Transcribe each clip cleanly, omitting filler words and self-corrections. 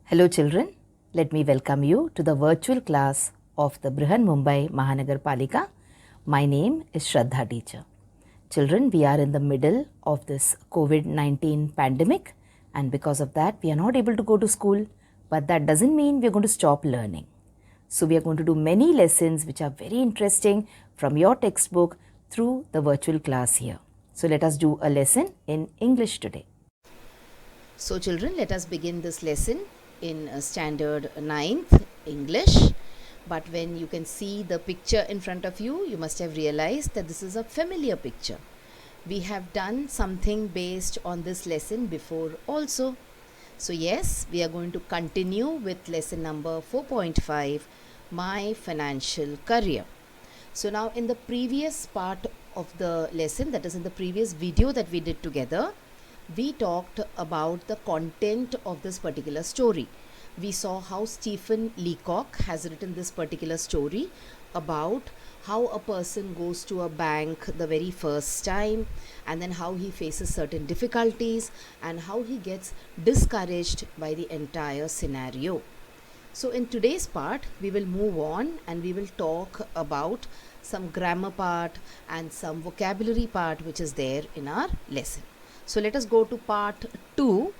Hello children, let me welcome you to the virtual class of the Brihan Mumbai Mahanagar Palika. My name is Shraddha teacher. Children, we are in the middle of this COVID-19 pandemic, and because of that we are not able to go to school, but that doesn't mean we are going to stop learning. So we are going to do many lessons which are very interesting from your textbook through the virtual class here. So let us do a lesson in English today. So children, let us begin this lesson in standard 9th English. But when you can see the picture in front of you, you must have realized that this is a familiar picture. We have done something based on this lesson before also. So yes, we are going to continue with lesson number 4.5, My Financial Career. So now in the previous part of the lesson, that is in the previous video that we did together, we talked about the content of this particular story. We saw how Stephen Leacock has written this particular story about how a person goes to a bank the very first time, and then how he faces certain difficulties and how he gets discouraged by the entire scenario. So in today's part, we will move on and we will talk about some grammar part and some vocabulary part which is there in our lesson. So let us go to part 2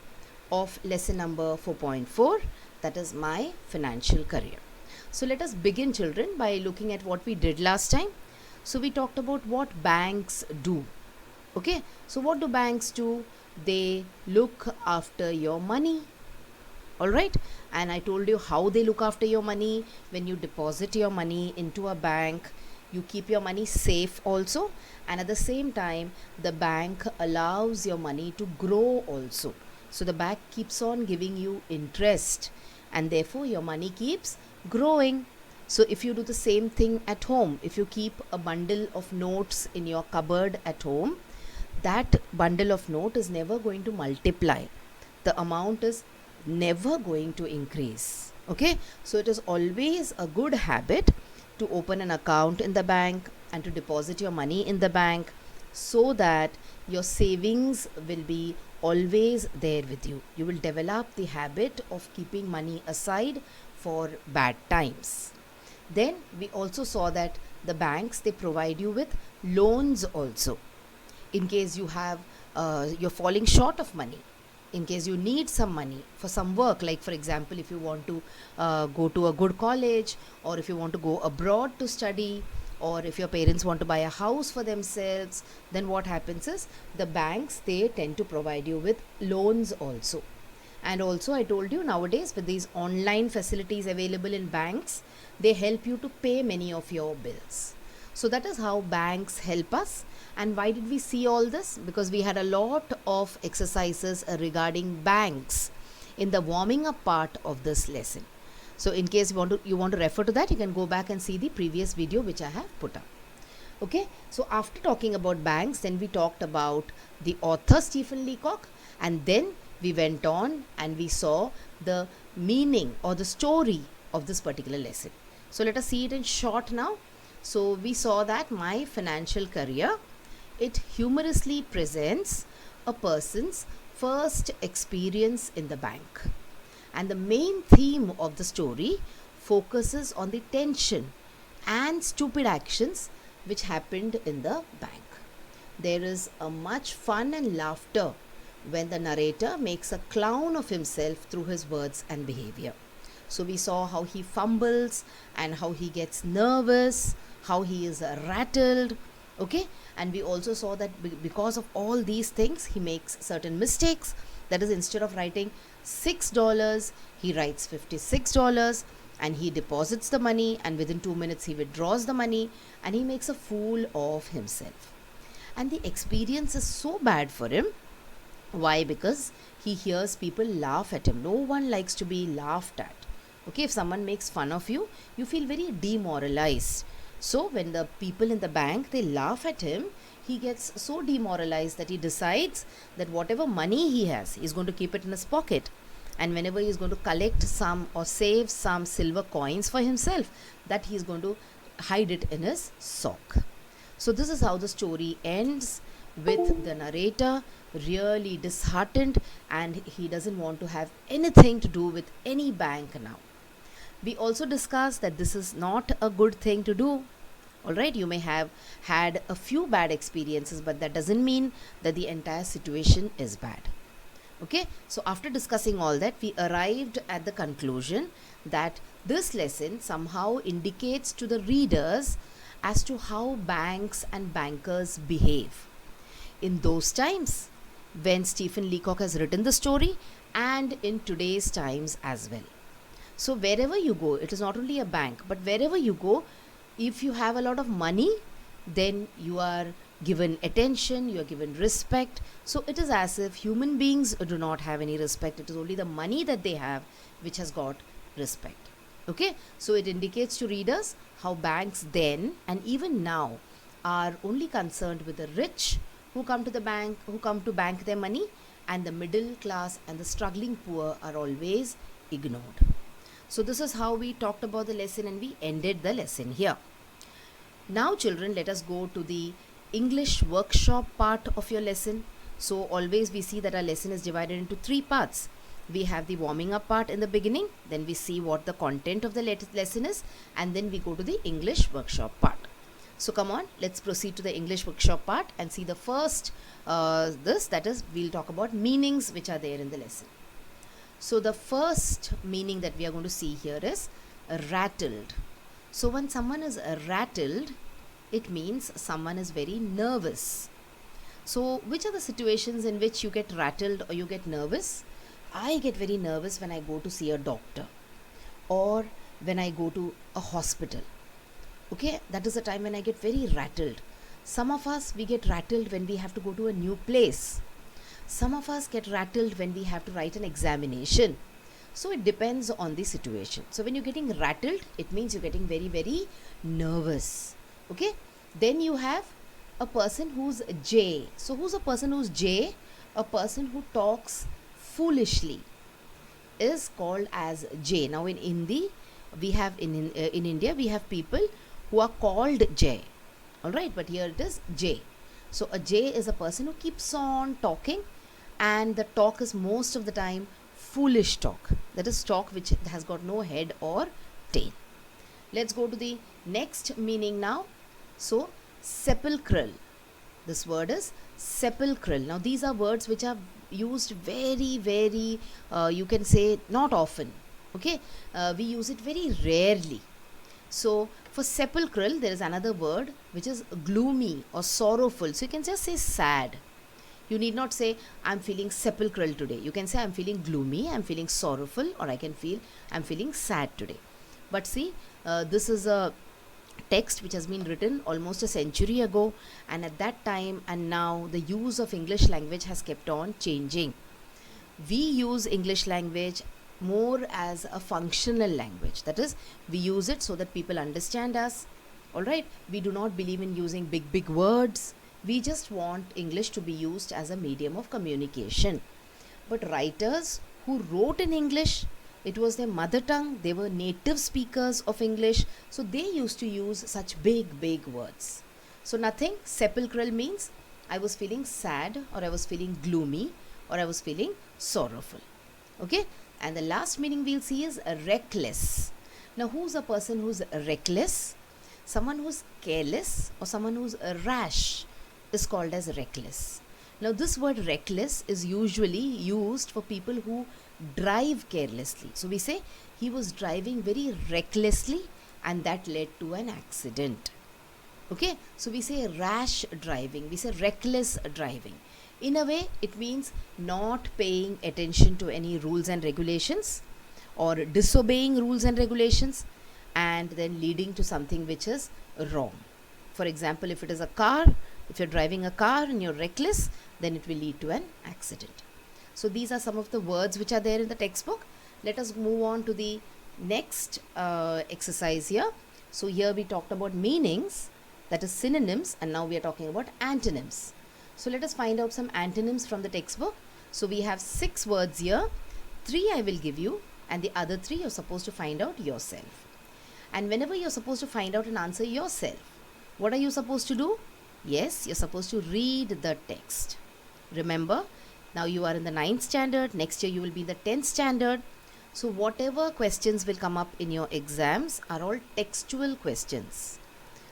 of lesson number 4.4, that is My Financial Career. So let us begin, children, by looking at what we did last time. So we talked about what banks do. Okay, so what do banks do? They look after your money. Alright, and I told you how they look after your money. When you deposit your money into a bank, you keep your money safe also, and at the same time the bank allows your money to grow also. So the bank keeps on giving you interest, and therefore your money keeps growing. So if you do the same thing at home, if you keep a bundle of notes in your cupboard at home, that bundle of note is never going to multiply. The amount is never going to increase. Okay, so it is always a good habit to open an account in the bank and to deposit your money in the bank, so that your savings will be always there with you. You will develop the habit of keeping money aside for bad times. Then we also saw that the banks, they provide you with loans also. In case you have you're falling short of money, in case you need some money for some work, like for example, if you want to go to a good college, or if you want to go abroad to study, or if your parents want to buy a house for themselves, then what happens is the banks, they tend to provide you with loans also. And also I told you, nowadays with these online facilities available in banks, they help you to pay many of your bills. So that is how banks help us. And why did we see all this? Because we had a lot of exercises regarding banks in the warming up part of this lesson. So in case you want to refer to that, you can go back and see the previous video which I have put up. Okay, so after talking about banks, then we talked about the author Stephen Leacock, and then we went on and we saw the meaning or the story of this particular lesson. So let us see it in short now. So we saw that My Financial Career, it humorously presents a person's first experience in the bank. And the main theme of the story focuses on the tension and stupid actions which happened in the bank. There is a much fun and laughter when the narrator makes a clown of himself through his words and behavior. So we saw how he fumbles and how he gets nervous, how he is rattled. Okay, and we also saw that because of all these things, he makes certain mistakes. That is, instead of writing $6, he writes $56, and he deposits the money, and within 2 minutes he withdraws the money, and he makes a fool of himself. And the experience is so bad for him. Why? Because he hears people laugh at him. No one likes to be laughed at. Okay, if someone makes fun of you, you feel very demoralized. So when the people in the bank, they laugh at him, he gets so demoralized that he decides that whatever money he has, he's going to keep it in his pocket. And whenever he's going to collect some or save some silver coins for himself, that he's going to hide it in his sock. So this is how the story ends with the narrator really disheartened, and he doesn't want to have anything to do with any bank now. We also discussed that this is not a good thing to do. Alright, you may have had a few bad experiences, but that doesn't mean that the entire situation is bad. Okay, so after discussing all that, we arrived at the conclusion that this lesson somehow indicates to the readers as to how banks and bankers behave in those times when Stephen Leacock has written the story, and in today's times as well. So wherever you go, it is not only a bank, but wherever you go, if you have a lot of money, then you are given attention, you are given respect. So it is as if human beings do not have any respect. It is only the money that they have which has got respect. Okay, so it indicates to readers how banks then and even now are only concerned with the rich who come to the bank, who come to bank their money, and the middle class and the struggling poor are always ignored. So this is how we talked about the lesson, and we ended the lesson here. Now children, let us go to the English workshop part of your lesson. So always we see that our lesson is divided into 3 parts. We have the warming up part in the beginning, then we see what the content of the lesson is, and then we go to the English workshop part. So come on, let's proceed to the English workshop part and see the first that is, we'll talk about meanings which are there in the lesson. So the first meaning that we are going to see here is rattled. So when someone is rattled, it means someone is very nervous. So which are the situations in which you get rattled or you get nervous? I get very nervous when I go to see a doctor or when I go to a hospital. Okay, that is the time when I get very rattled. Some of us, we get rattled when we have to go to a new place. Some of us get rattled when we have to write an examination. So it depends on the situation. So when you're getting rattled, it means you're getting very, very nervous. Okay, then you have a person who's J. So who's a person who's J? A person who talks foolishly is called as J. Now in Hindi, we have in India, we have people who are called J. Alright, but here it is J. So a J is a person who keeps on talking, and the talk is most of the time foolish talk. That is talk which has got no head or tail. Let's go to the next meaning now. So sepulchral. This word is sepulchral. Now these are words which are used very, very, you can say not often. Okay, we use it very rarely. So for sepulchral, there is another word which is gloomy or sorrowful. So you can just say sad. You need not say I'm feeling sepulchral today. You can say I'm feeling gloomy, I'm feeling sorrowful, or I can feel I'm feeling sad today. But see, this is a text which has been written almost a century ago, and at that time and now the use of English language has kept on changing. We use English language more as a functional language. That is, we use it so that people understand us. Alright, we do not believe in using big words. We just want English to be used as a medium of communication. But writers who wrote in English, it was their mother tongue, they were native speakers of English, so they used to use such big words. So nothing, sepulchral means I was feeling sad, or I was feeling gloomy, or I was feeling sorrowful. Okay, and the last meaning we'll see is reckless. Now who's a person who's reckless? Someone who's careless or someone who's rash is called as reckless. Now this word reckless is usually used for people who drive carelessly. So we say he was driving very recklessly and that led to an accident. Okay, so we say rash driving, we say reckless driving. In a way, it means not paying attention to any rules and regulations or disobeying rules and regulations and then leading to something which is wrong. For example, if it is a car, if you're driving a car and you're reckless, then it will lead to an accident. So these are some of the words which are there in the textbook. Let us move on to the next exercise here. So here we talked about meanings, that is synonyms, and now we are talking about antonyms. So let us find out some antonyms from the textbook. So we have 6 words here. 3 I will give you, and the other 3 you're supposed to find out yourself. And whenever you're supposed to find out an answer yourself, what are you supposed to do? Yes, you're supposed to read the text. Remember, now you are in the 9th standard. Next year you will be in the 10th standard. So whatever questions will come up in your exams are all textual questions.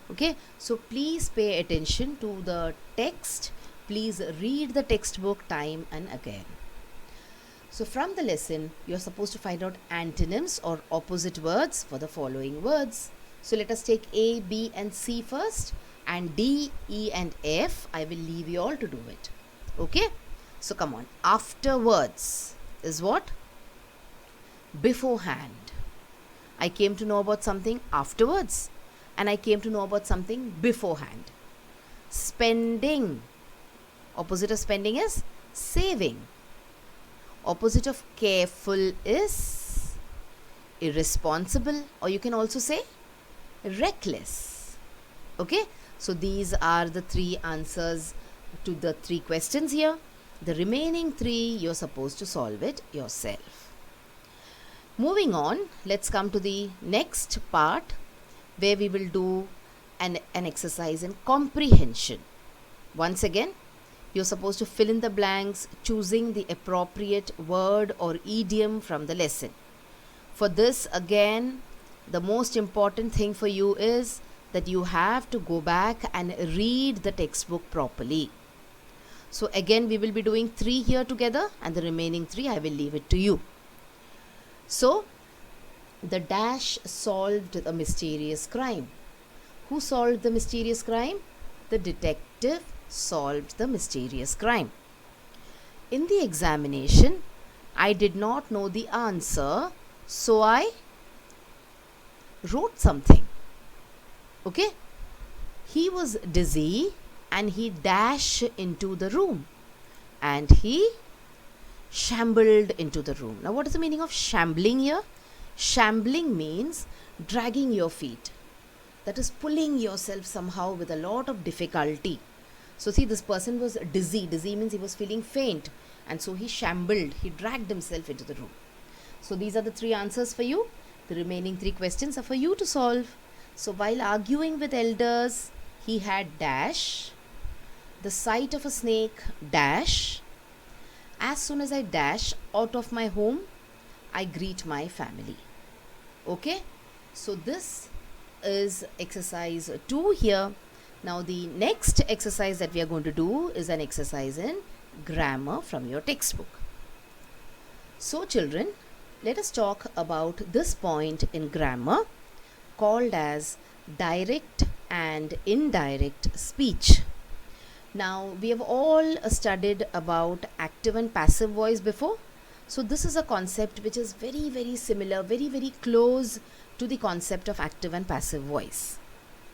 Okay, so please pay attention to the text. Please read the textbook time and again. So from the lesson, you are supposed to find out antonyms or opposite words for the following words. So let us take A, B and C first, and D, E and F, I will leave you all to do it. Okay, so come on. Afterwards is what? Beforehand. I came to know about something afterwards, and I came to know about something beforehand. Spending. Opposite of spending is saving. Opposite of careful is irresponsible, or you can also say reckless. Okay, so these are the 3 answers to the 3 questions here. The remaining 3 you're supposed to solve it yourself. Moving on, let's come to the next part where we will do an exercise in comprehension. Once again, you're supposed to fill in the blanks choosing the appropriate word or idiom from the lesson. For this, again, the most important thing for you is that you have to go back and read the textbook properly. So again, we will be doing 3 here together, and the remaining 3 I will leave it to you. So, the dash solved a mysterious crime. Who solved the mysterious crime? The detective solved the mysterious crime. In the examination, I did not know the answer, so I wrote something. Okay? He was dizzy and he dashed into the room, and he shambled into the room. Now, what is the meaning of shambling here? Shambling means dragging your feet. That is pulling yourself somehow with a lot of difficulty. So see, this person was dizzy. Dizzy means he was feeling faint, and so he shambled. He dragged himself into the room. So these are the 3 answers for you. The remaining 3 questions are for you to solve. So while arguing with elders, he had dash. The sight of a snake, dash. As soon as I dash out of my home, I greet my family. Okay, so this is exercise 2 here. Now the next exercise that we are going to do is an exercise in grammar from your textbook. So children, let us talk about this point in grammar called as direct and indirect speech. Now we have all studied about active and passive voice before. So this is a concept which is very, very similar, very, very close to the concept of active and passive voice.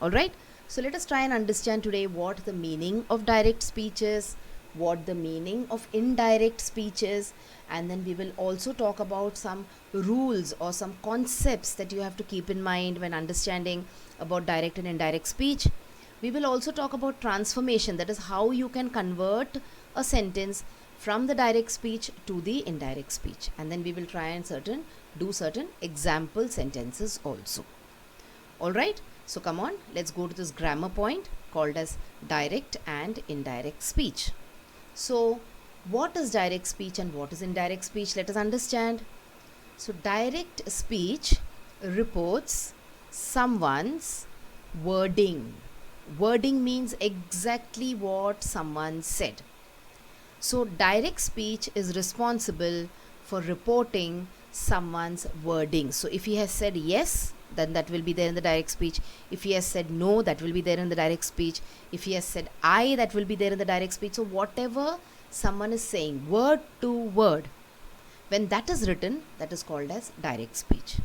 Alright, so let us try and understand today what the meaning of direct speech is, what the meaning of indirect speech is, and then we will also talk about some rules or some concepts that you have to keep in mind when understanding about direct and indirect speech. We will also talk about transformation, that is how you can convert a sentence from the direct speech to the indirect speech, and then we will try and do certain example sentences also. Alright, so come on, let's go to this grammar point called as direct and indirect speech. So what is direct speech and what is indirect speech? Let us understand. So direct speech reports someone's wording. Wording means exactly what someone said. So direct speech is responsible for reporting someone's wording. So if he has said yes, then that will be there in the direct speech. If he has said no, that will be there in the direct speech. If he has said I, that will be there in the direct speech. So whatever someone is saying, word to word, when that is written, that is called as direct speech.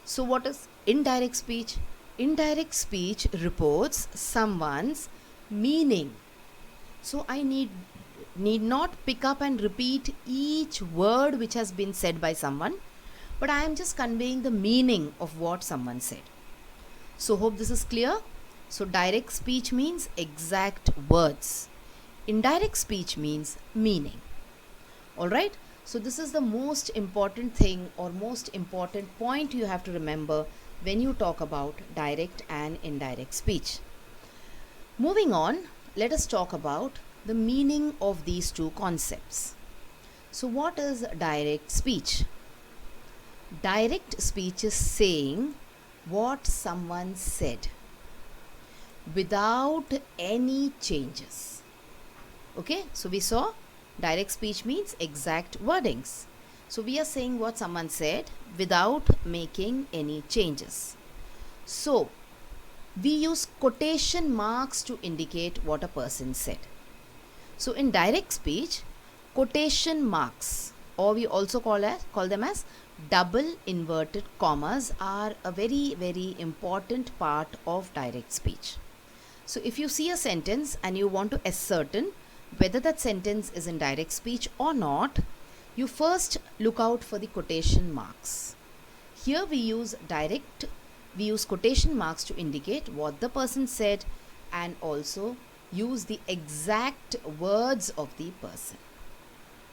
So what is indirect speech? Indirect speech reports someone's meaning. So I need not pick up and repeat each word which has been said by someone, but I am just conveying the meaning of what someone said. So hope this is clear. So direct speech means exact words. Indirect speech means meaning. Alright, so this is the most important thing or most important point you have to remember when you talk about direct and indirect speech. Moving on, let us talk about the meaning of these two concepts. So what is direct speech? Direct speech is saying what someone said without any changes. Okay, so we saw direct speech means exact wordings. So we are saying what someone said without making any changes. So we use quotation marks to indicate what a person said. So in direct speech, quotation marks, or we also call them as double inverted commas, are a very, very important part of direct speech. So if you see a sentence and you want to ascertain whether that sentence is in direct speech or not, you first look out for the quotation marks. Here we use quotation marks to indicate what the person said and also use the exact words of the person.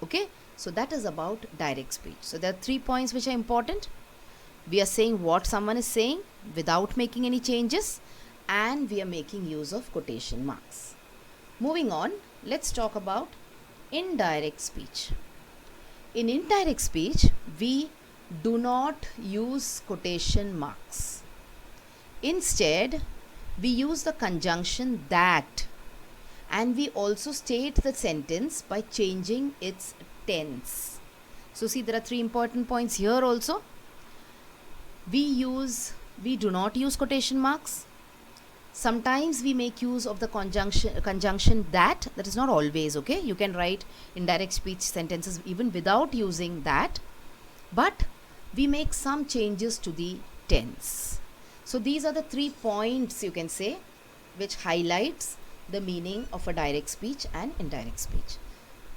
Okay, so that is about direct speech. So there are 3 points which are important. We are saying what someone is saying without making any changes, and we are making use of quotation marks. Moving on, let's talk about indirect speech. In indirect speech, we do not use quotation marks. Instead, we use the conjunction that, and we also state the sentence by changing its tense. So see, there are 3 important points here also. We do not use quotation marks. Sometimes we make use of the conjunction that is not always, okay? You can write indirect speech sentences even without using that, but we make some changes to the tense. So these are the 3 points, you can say, which highlights the meaning of a direct speech and indirect speech.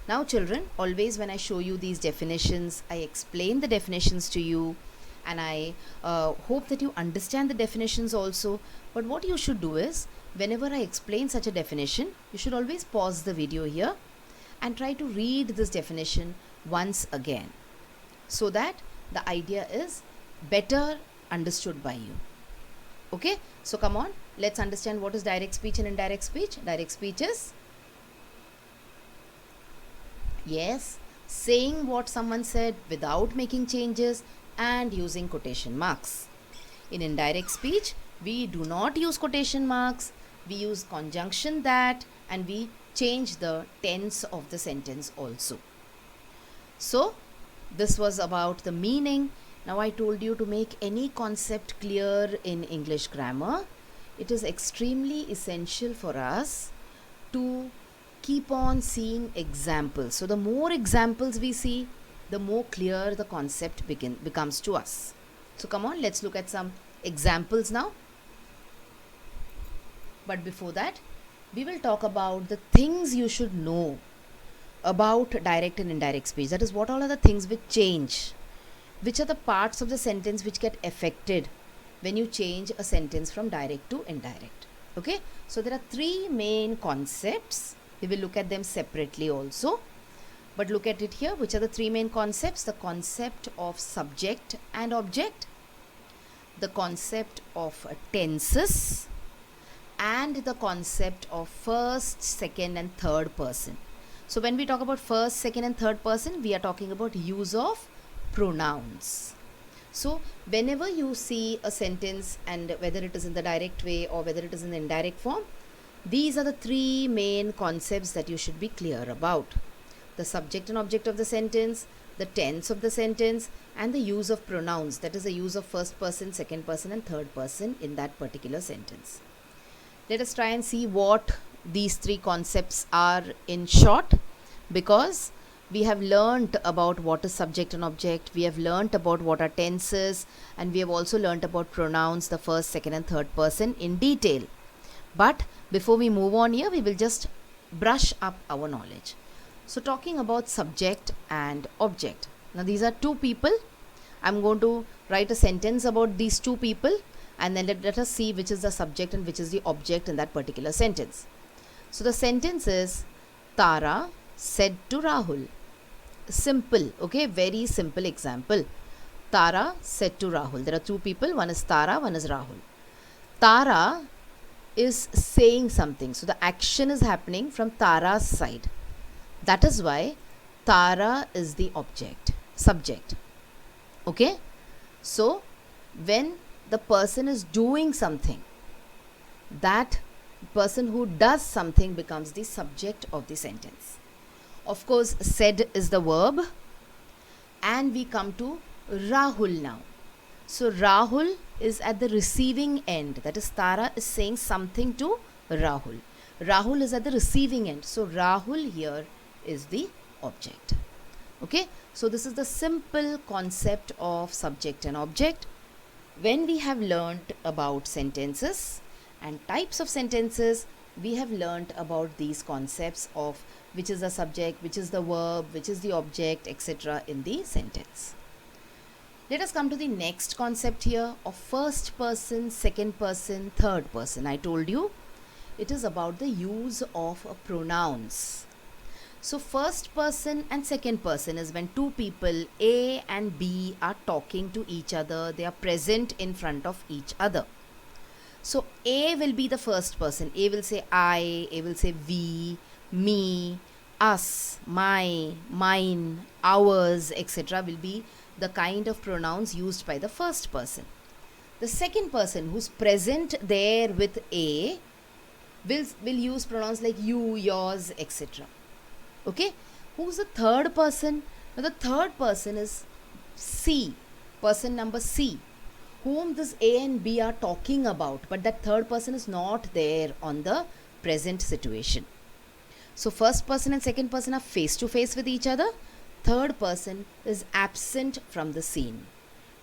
Now children, always when I show you these definitions, I explain the definitions to you, and I hope that you understand the definitions also. But what you should do is, whenever I explain such a definition, you should always pause the video here and try to read this definition once again, so that the idea is better understood by you. Okay, so come on, let's understand what is direct speech and indirect speech. Direct speech is, yes, saying what someone said without making changes and using quotation marks. In indirect speech, we do not use quotation marks, we use conjunction that, and we change the tense of the sentence also. So this was about the meaning. Now I told you to make any concept clear in English grammar. It is extremely essential for us to keep on seeing examples. So the more examples we see, the more clear the concept becomes to us. So come on, let's look at some examples now. But before that, we will talk about the things you should know about direct and indirect speech. That is, what all are the things which change? Which are the parts of the sentence which get affected when you change a sentence from direct to indirect? Okay, so there are 3 main concepts. We will look at them separately also. But look at it here. Which are the 3 main concepts? The concept of subject and object, the concept of tenses, and the concept of first, second, and third person. So when we talk about first, second, and third person, we are talking about use of pronouns. So whenever you see a sentence, and whether it is in the direct way or whether it is in the indirect form, these are the 3 main concepts that you should be clear about. The subject and object of the sentence, the tense of the sentence, and the use of pronouns, that is the use of first person, second person, and third person in that particular sentence. Let us try and see what these 3 concepts are in short, because we have learnt about what is subject and object, we have learnt about what are tenses, and we have also learnt about pronouns, the first, second, and third person in detail. But before we move on here, we will just brush up our knowledge. So talking about subject and object. Now these are 2 people. I'm going to write a sentence about these 2 people, and then let us see which is the subject and which is the object in that particular sentence. So the sentence is, Tara said to Rahul. Simple, okay, very simple example. Tara said to Rahul. There are 2 people, one is Tara, one is Rahul. Tara is saying something. So the action is happening from Tara's side. That is why Tara is the subject. Okay? So when the person is doing something, that person who does something becomes the subject of the sentence. Of course, said is the verb, and we come to Rahul now. So Rahul is at the receiving end. That is, Tara is saying something to Rahul. Rahul is at the receiving end. So Rahul here is the object. Okay, so this is the simple concept of subject and object. When we have learnt about sentences and types of sentences, we have learnt about these concepts of which is the subject, which is the verb, which is the object, etc. in the sentence. Let us come to the next concept here of first person, second person, third person. I told you it is about the use of pronouns. So first person and second person is when two people, A and B, are talking to each other. They are present in front of each other. So A will be the first person. A will say I, A will say we, me, us, my, mine, ours, etc. will be the kind of pronouns used by the first person. The second person who's present there with A will use pronouns like you, yours, etc. Okay? Who's the third person? Now the third person is C, person number C, whom this A and B are talking about, but that third person is not there on the present situation. So first person and second person are face to face with each other. Third person is absent from the scene.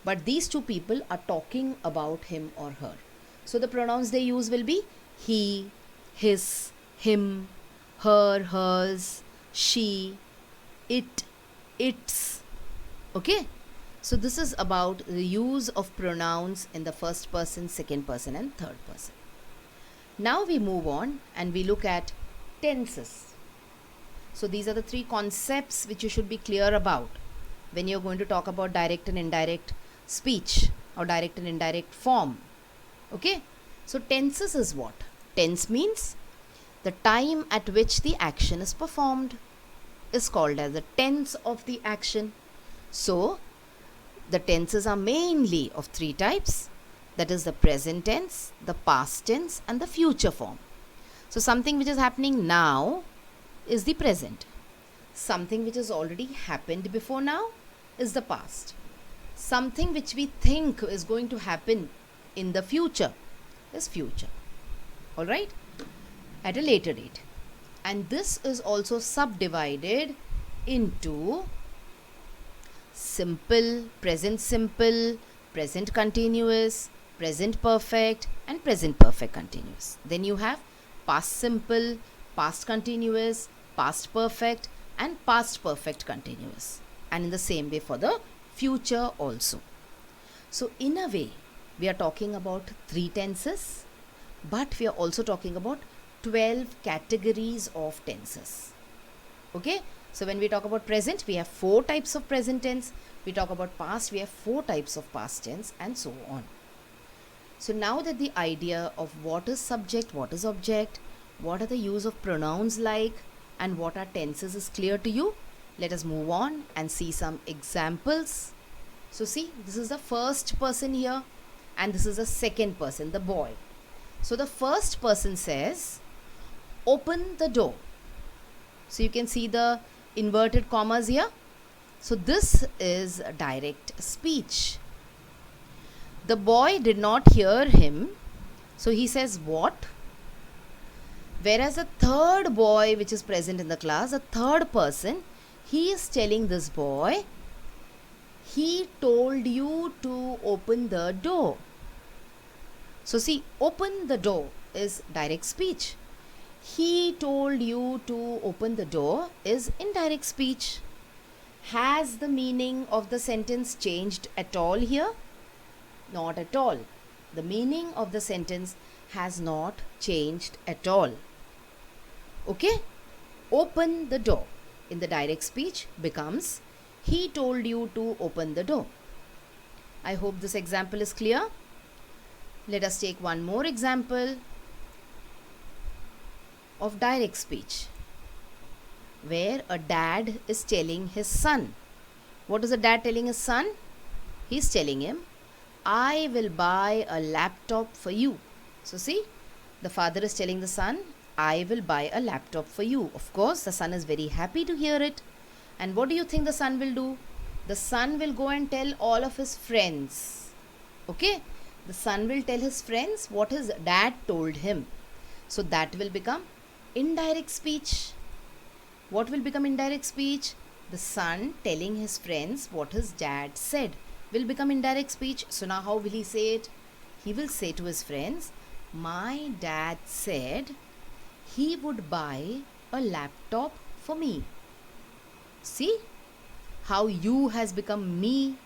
But these two people are talking about him or her. So the pronouns they use will be he, his, him, her, hers, she, it, its. Okay? So this is about the use of pronouns in the first person, second person and third person. Now we move on and we look at tenses. So these are the three concepts which you should be clear about when you're going to talk about direct and indirect speech or direct and indirect form. Okay? So tenses is what? Tense means the time at which the action is performed is called as the tense of the action. So the tenses are mainly of three types. That is the present tense, the past tense and the future form. So something which is happening now is the present. Something which has already happened before now is the past. Something which we think is going to happen in the future is future. Alright? At a later date. And this is also subdivided into simple, present continuous, present perfect and present perfect continuous. Then you have past simple, past continuous, past perfect and past perfect continuous. And in the same way for the future also. So in a way, we are talking about three tenses, but we are also talking about 12 categories of tenses. Okay? So when we talk about present, we have 4 types of present tense. We talk about past, we have 4 types of past tense and so on. So now that the idea of what is subject, what is object, what are the use of pronouns like and what are tenses is clear to you, let us move on and see some examples. So see, this is the first person here and this is the second person, the boy. So the first person says, open the door. So you can see the inverted commas here. So this is direct speech. The boy did not hear him. So he says what? Whereas the third boy which is present in the class, the third person, he is telling this boy, he told you to open the door. So see, open the door is direct speech. He told you to open the door is indirect speech. Has the meaning of the sentence changed at all here? Not at all. The meaning of the sentence has not changed at all. Okay? Open the door in the direct speech becomes he told you to open the door. I hope this example is clear. Let us take one more example. of direct speech, where a dad is telling his son. What is the dad telling his son? He's telling him, I will buy a laptop for you. So see, the father is telling the son, I will buy a laptop for you. Of course, the son is very happy to hear it. And what do you think the son will do? The son will go and tell all of his friends. Okay? The son will tell his friends what his dad told him. So that will become indirect speech. What will become indirect speech? The son telling his friends what his dad said will become indirect speech. So now how will he say it? He will say to his friends, my dad said he would buy a laptop for me. See how you has become me,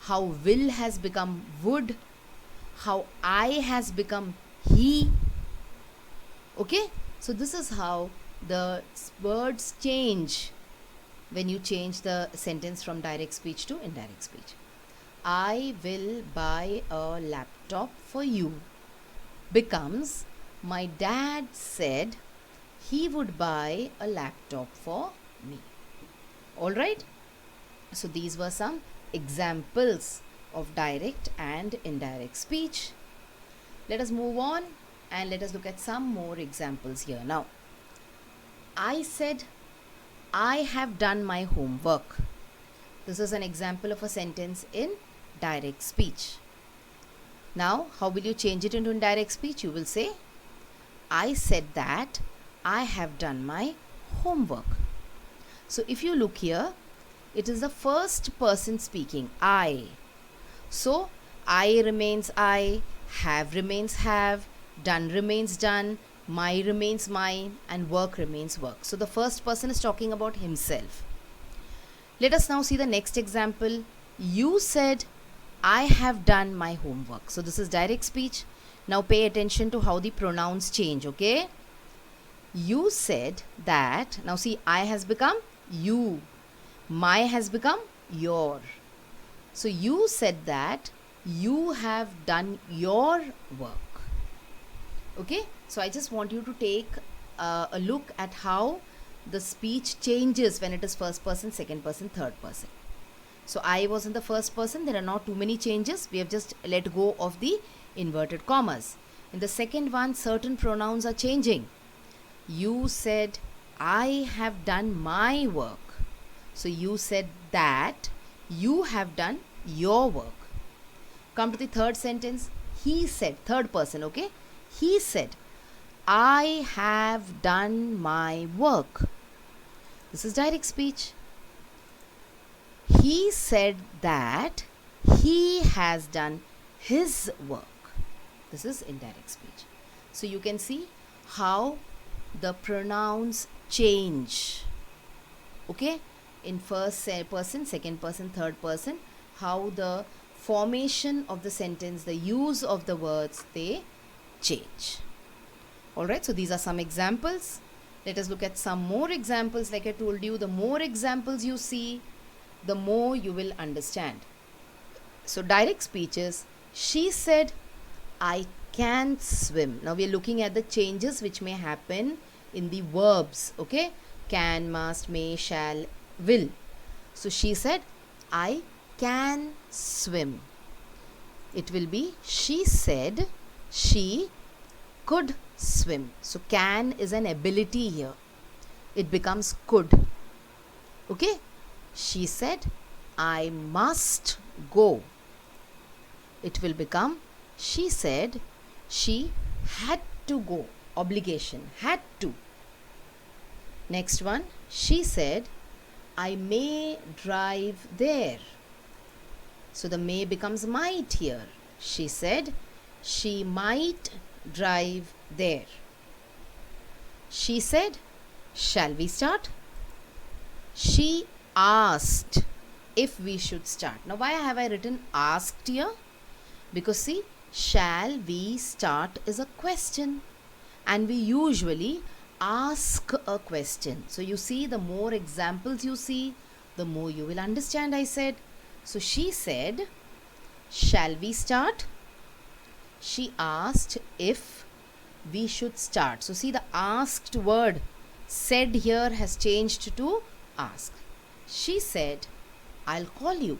how will has become would, how I has become he. Okay, so this is how the words change when you change the sentence from direct speech to indirect speech. I will buy a laptop for you becomes, my dad said he would buy a laptop for me. Alright, so these were some examples of direct and indirect speech. Let us move on and let us look at some more examples here. Now, I said, I have done my homework. This is an example of a sentence in direct speech. Now, how will you change it into indirect speech? You will say, I said that I have done my homework. So, if you look here, it is the first person speaking, I. So, I remains I, have remains have, done remains done, my remains mine, and work remains work. So, the first person is talking about himself. Let us now see the next example. You said, I have done my homework. So, this is direct speech. Now, pay attention to how the pronouns change, okay? You said that. Now, see, I has become you. My has become your. So, you said that you have done your work. Okay? So, I just want you to take a look at how the speech changes when it is first person, second person, third person. So, I was in the first person. There are not too many changes. We have just let go of the inverted commas. In the second one, certain pronouns are changing. You said, I have done my work. So, you said that you have done your work. Come to the third sentence. He said, third person, okay? He said, I have done my work. This is direct speech. He said that he has done his work. This is indirect speech. So, you can see how the pronouns change. Okay? In first person, second person, third person, how the formation of the sentence, the use of the words, they change. Alright, so these are some examples. Let us look at some more examples. Like I told you, the more examples you see, the more you will understand. So direct speech is, she said, I can swim. Now we are looking at the changes which may happen in the verbs. Okay, can, must, may, shall, will. So she said, I can swim. It will be, she said she could swim. So can is an ability here. It becomes could. Okay. She said, I must go. It will become, she said she had to go. Obligation, had to. Next one, she said, I may drive there. So the may becomes might here. She said, she might drive there. She said, shall we start? She asked if we should start. Now, why have I written asked here? Because see, shall we start is a question, and we usually ask a question. So, you see, the more examples you see, the more you will understand, I said. So, she said, shall we start? She asked if we should start. So see, the asked word said here has changed to ask. She said, I'll call you.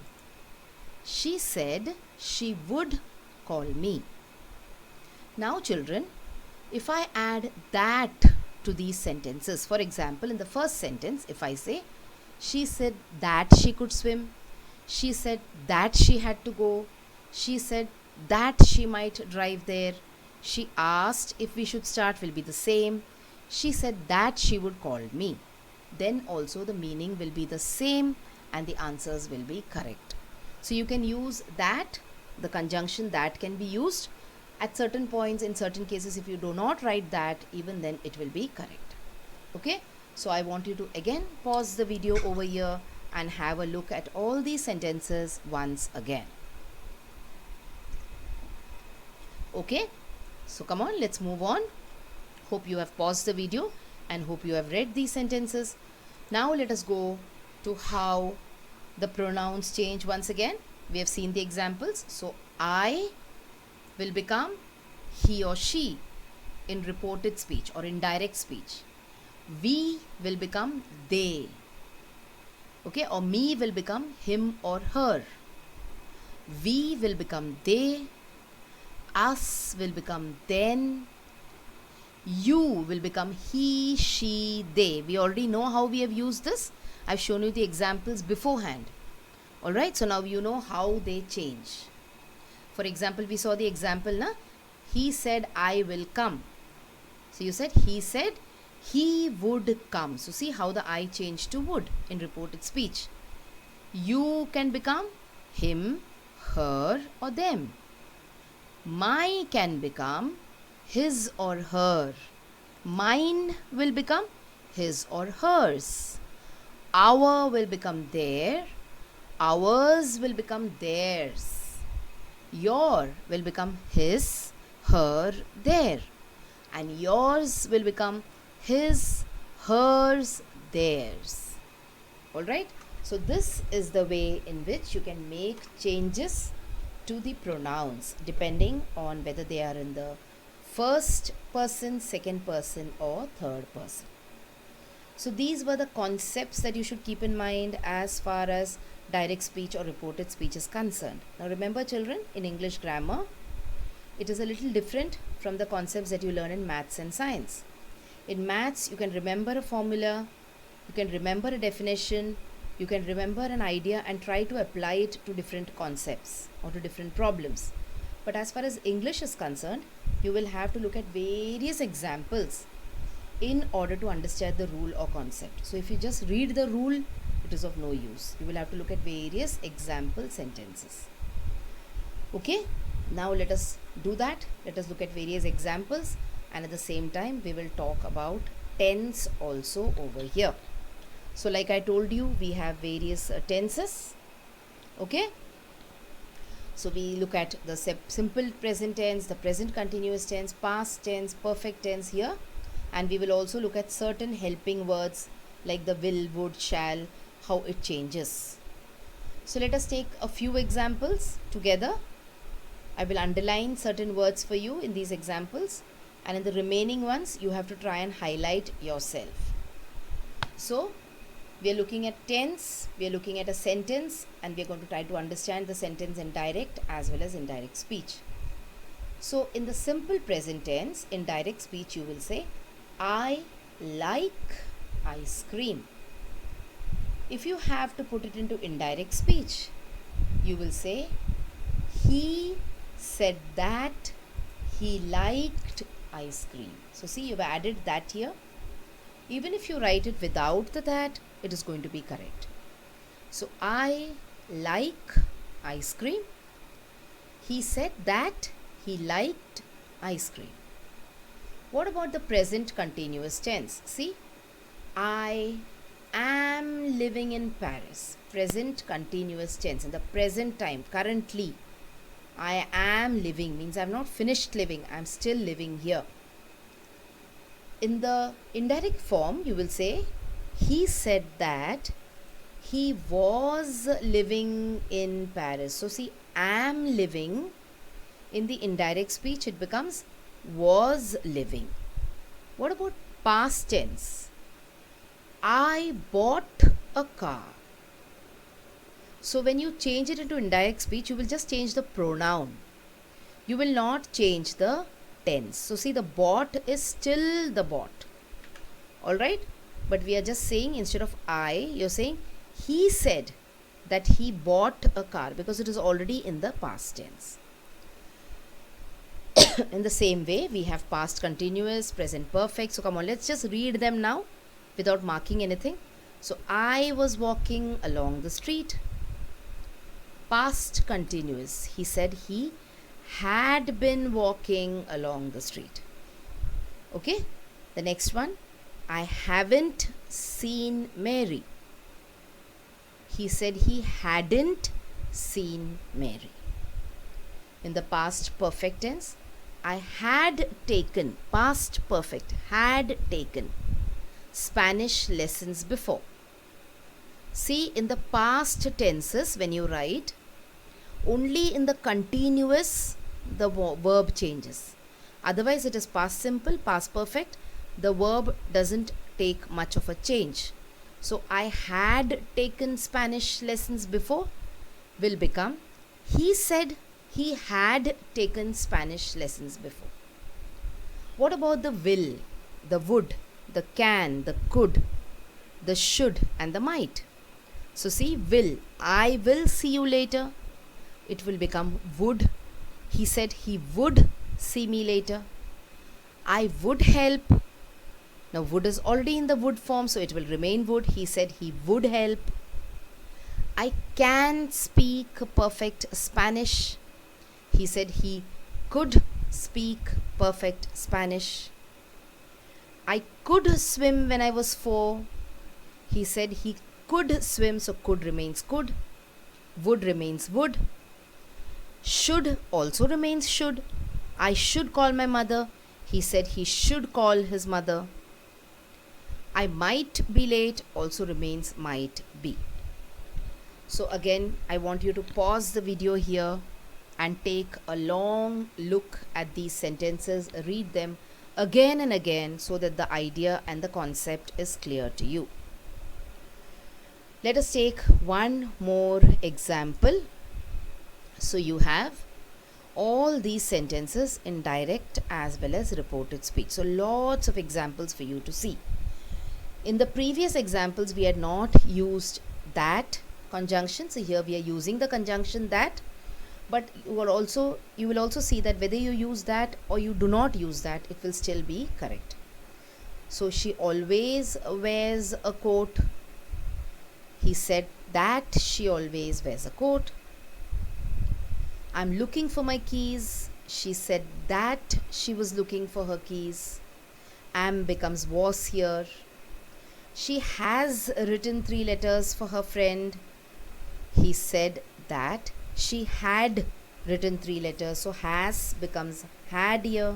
She said she would call me. Now children, if I add that to these sentences, for example, in the first sentence, if I say, she said that she could swim, she said that she had to go, she said that she might drive there, she asked if we should start will be the same, she said that she would call me, then also the meaning will be the same and the answers will be correct. So you can use that, the conjunction that can be used at certain points. In certain cases, if you do not write that, even then it will be correct. Okay, so I want you to again pause the video over here and have a look at all these sentences once again. Okay, so come on, let's move on. Hope you have paused the video and hope you have read these sentences. Now let us go to how the pronouns change once again. We have seen the examples. So I will become he or she in reported speech or indirect speech. We will become they. Okay, or me will become him or her. We will become they. Us will become then. You will become he, she, they. We already know how we have used this. I've shown you the examples beforehand. Alright, so now you know how they change. For example, we saw the example, na? He said, I will come. So you said, he said, he would come. So see how the I changed to would in reported speech. You can become him, her or them. My can become his or her. Mine will become his or hers. Our will become their. Ours will become theirs. Your will become his, her, their. And yours will become his, hers, theirs. Alright? So this is the way in which you can make changes to the pronouns depending on whether they are in the first person, second person or third person. So these were the concepts that you should keep in mind as far as direct speech or reported speech is concerned. Now remember children, in English grammar, it is a little different from the concepts that you learn in maths and science. In maths, you can remember a formula, you can remember a definition, you can remember an idea and try to apply it to different concepts or to different problems. But as far as English is concerned, you will have to look at various examples in order to understand the rule or concept. So if you just read the rule, it is of no use. You will have to look at various example sentences. Okay, now let us do that. Let us look at various examples and at the same time we will talk about tense also over here. So like I told you, we have various tenses. Okay, so we look at the simple present tense, the present continuous tense, past tense, perfect tense here, and we will also look at certain helping words like the will, would, shall, how it changes. So let us take a few examples together. I will underline certain words for you in these examples, and in the remaining ones you have to try and highlight yourself. So we are looking at tense, we are looking at a sentence, and we are going to try to understand the sentence in direct as well as indirect speech. So in the simple present tense, in direct speech you will say, I like ice cream. If you have to put it into indirect speech, you will say, he said that he liked ice cream. So see, you've added that here. Even if you write it without the that, it is going to be correct. So I like ice cream. He said that he liked ice cream. What about the present continuous tense? See, I am living in Paris. Present continuous tense in the present time, currently. I am living means I have not finished living, I am still living here. In the indirect form, you will say, he said that he was living in Paris. So see, am living, in the indirect speech it becomes was living. What about past tense? I bought a car. So when you change it into indirect speech, you will just change the pronoun. You will not change the tense. So see, the bought is still the bought. Alright? But we are just saying, instead of I, you're saying he said that he bought a car, because it is already in the past tense. In the same way, we have past continuous, present perfect. So come on, let's just read them now without marking anything. So I was walking along the street. Past continuous, he said he had been walking along the street. Okay, the next one, I haven't seen Mary. He said he hadn't seen Mary. In the past perfect tense, I had taken, past perfect, had taken Spanish lessons before. See, in the past tenses, when you write, only in the continuous the verb changes. Otherwise, it is past simple, past perfect. The verb doesn't take much of a change. So, I had taken Spanish lessons before will become he said he had taken Spanish lessons before. What about the will, the would, the can, the could, the should and the might? So see, will, I will see you later. It will become would. He said he would see me later. I would help. Now would is already in the would form, so it will remain would. He said he would help. I can speak perfect Spanish. He said he could speak perfect Spanish. I could swim when I was 4. He said he could swim, so could remains could. Would remains would. Should also remains should. I should call my mother. He said he should call his mother. I might be late also remains might be. So again, I want you to pause the video here and take a long look at these sentences, read them again and again so that the idea and the concept is clear to you. Let us take one more example. So you have all these sentences in direct as well as reported speech. So lots of examples for you to see. In the previous examples, we had not used that conjunction. So here we are using the conjunction that. But you will also see that whether you use that or you do not use that, it will still be correct. So she always wears a coat. He said that she always wears a coat. I'm looking for my keys. She said that she was looking for her keys. Am becomes was here. She has written 3 letters for her friend. He said that she had written 3 letters. So has becomes had here.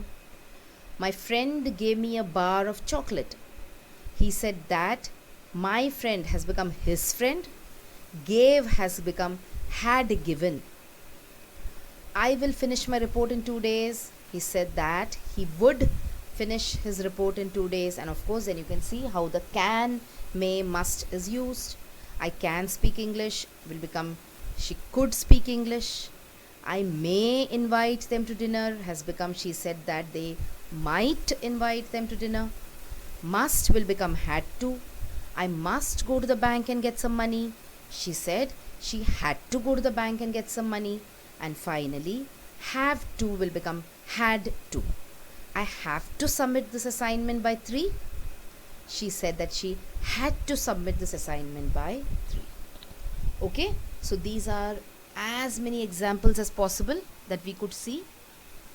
My friend gave me a bar of chocolate. He said that my friend has become his friend. Gave has become had given. I will finish my report in 2 days. He said that he would finish his report in 2 days. And of course, then you can see how the can, may, must is used. I can speak English will become she could speak English. I may invite them to dinner has become she said that they might invite them to dinner. Must will become had to. I must go to the bank and get some money. She said she had to go to the bank and get some money. And finally, have to will become had to. I have to submit this assignment by 3. She said that she had to submit this assignment by 3. Okay, so these are as many examples as possible that we could see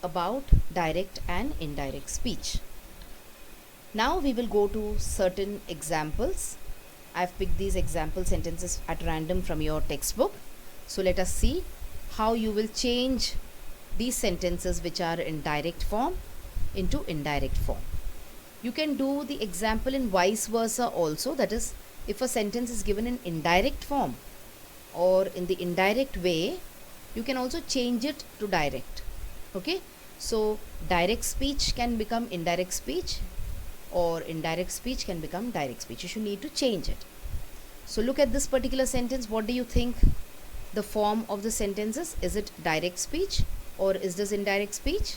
about direct and indirect speech. Now we will go to certain examples. I've picked these example sentences at random from your textbook. So let us see how you will change these sentences which are in direct form into indirect form. You can do the example in vice versa also, that is, if a sentence is given in indirect form or in the indirect way, you can also change it to direct. Okay, So direct speech can become indirect speech, or indirect speech can become direct speech. You should need to change it. So look at this particular sentence. What do you think the form of the sentence is? Is it direct speech or is this indirect speech?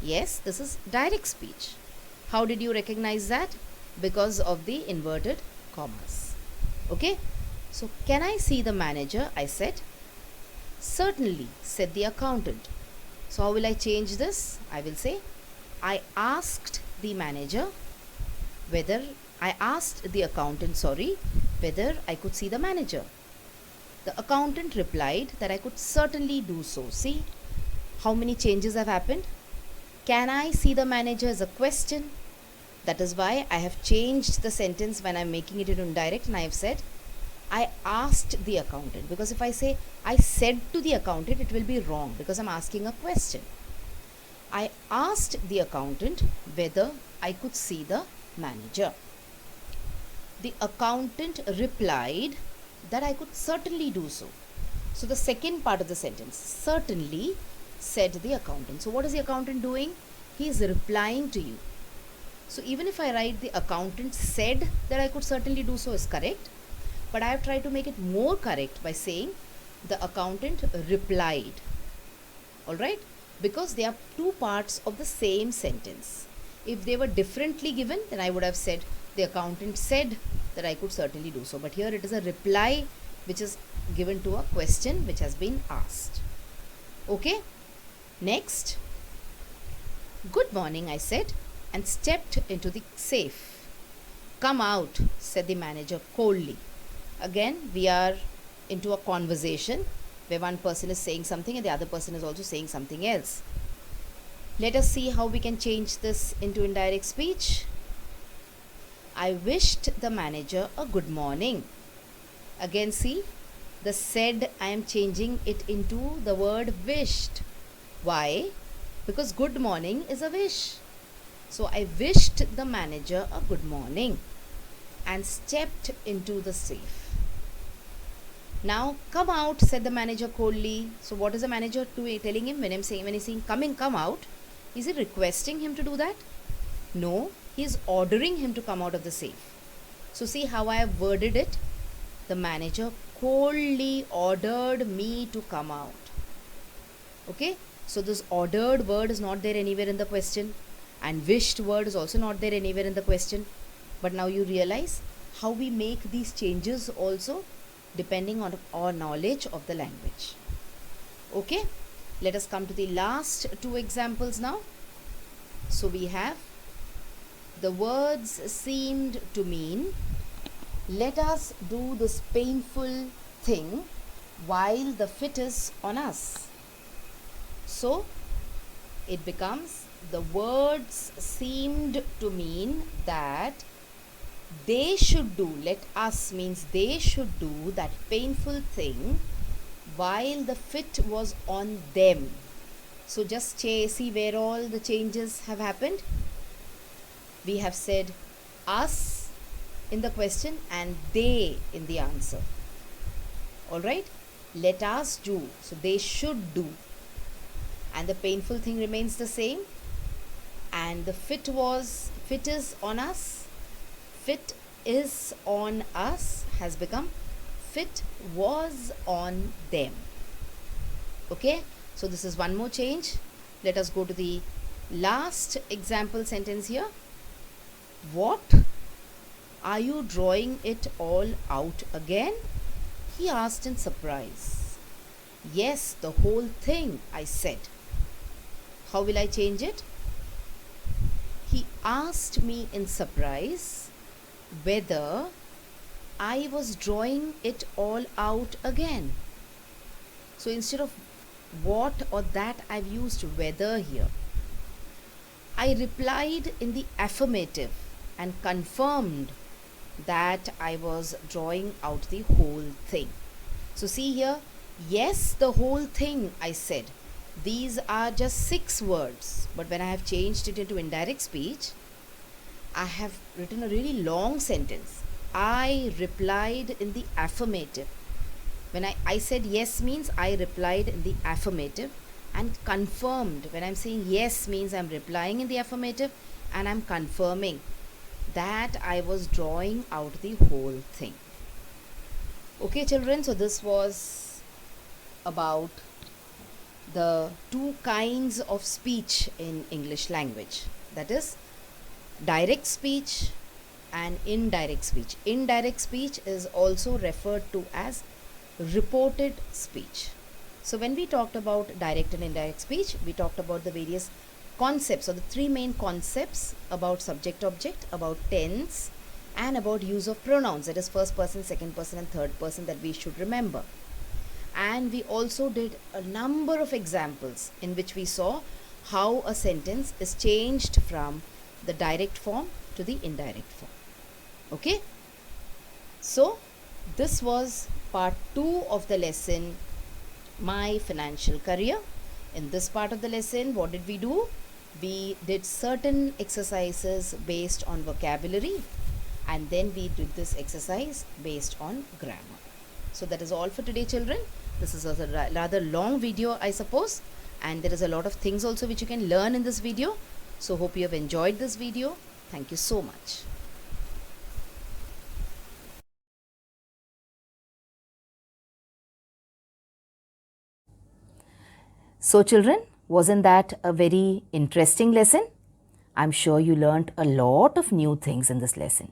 Yes, this is direct speech. How did you recognize that? Because of the inverted commas. Okay. So can I see the manager? I said. Certainly, said the accountant. So how will I change this? I will say, I asked the manager whether I asked the accountant, whether I could see the manager. The accountant replied that I could certainly do so. See how many changes have happened? Can I see the manager is a question. That is why I have changed the sentence when I am making it into indirect, and I have said, I asked the accountant. Because if I say I said to the accountant, it will be wrong because I am asking a question. I asked the accountant whether I could see the manager. The accountant replied that I could certainly do so. So the second part of the sentence, certainly, said the accountant. So what is the accountant doing? He is replying to you. So even if I write the accountant said that I could certainly do so is correct, but I have tried to make it more correct by saying the accountant replied. Alright? Because they are two parts of the same sentence. If they were differently given, then I would have said the accountant said that I could certainly do so. But here it is a reply which is given to a question which has been asked. Okay? Next. Good morning, I said, and stepped into the safe. Come out, said the manager coldly. Again, we are into a conversation where one person is saying something and the other person is also saying something else. Let us see how we can change this into indirect speech. I wished the manager a good morning. Again, see, the said, I am changing it into the word wished. Why? Because good morning is a wish. So I wished the manager a good morning and stepped into the safe. Now come out, said the manager coldly. So what is the manager telling him when he's saying come out? Is he requesting him to do that? No, he is ordering him to come out of the safe. So see how I have worded it. The manager coldly ordered me to come out. Okay, so this ordered word is not there anywhere in the question, and wished word is also not there anywhere in the question. But now you realize how we make these changes also depending on our knowledge of the language. Okay, let us come to the last two examples now. So we have the words seemed to mean, let us do this painful thing while the fit is on us. So it becomes, the words seemed to mean that they should do, let us means they should do that painful thing while the fit was on them. So just see where all the changes have happened. We have said us in the question and they in the answer. Alright, let us do, so they should do, and the painful thing remains the same, and the fit is on us, fit is on us has become fit was on them. Okay, so this is one more change. Let us go to the last example sentence here. What? Are you drawing it all out again? He asked in surprise. Yes, the whole thing, I said. How will I change it? He asked me in surprise whether I was drawing it all out again. So instead of what or that, I've used whether here. I replied in the affirmative and confirmed that I was drawing out the whole thing. So see here, yes, the whole thing, I said. These are just 6 words, but when I have changed it into indirect speech, I have written a really long sentence. I replied in the affirmative. When I said yes means I replied in the affirmative, and confirmed. When I'm saying yes means I'm replying in the affirmative and I'm confirming that I was drawing out the whole thing. Okay, children, so this was about the two kinds of speech in English language, that is direct speech and indirect speech. Indirect speech is also referred to as reported speech. So when we talked about direct and indirect speech, we talked about the various concepts, or the three main concepts about subject object, about tense, and about use of pronouns, that is first person, second person and third person, that we should remember. And we also did a number of examples in which we saw how a sentence is changed from the direct form to the indirect form. Okay, so this was part 2 of the lesson, My Financial Career. In this part of the lesson, what did we do? We did certain exercises based on vocabulary, and then we did this exercise based on grammar. So that is all for today, children. This is a rather long video, I suppose, and there is a lot of things also which you can learn in this video. So hope you have enjoyed this video. Thank you so much. So children, wasn't that a very interesting lesson? I'm sure you learnt a lot of new things in this lesson.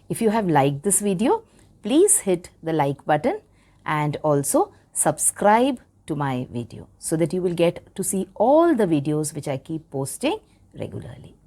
If you have liked this video, please hit the like button and also subscribe to my video so that you will get to see all the videos which I keep posting regularly.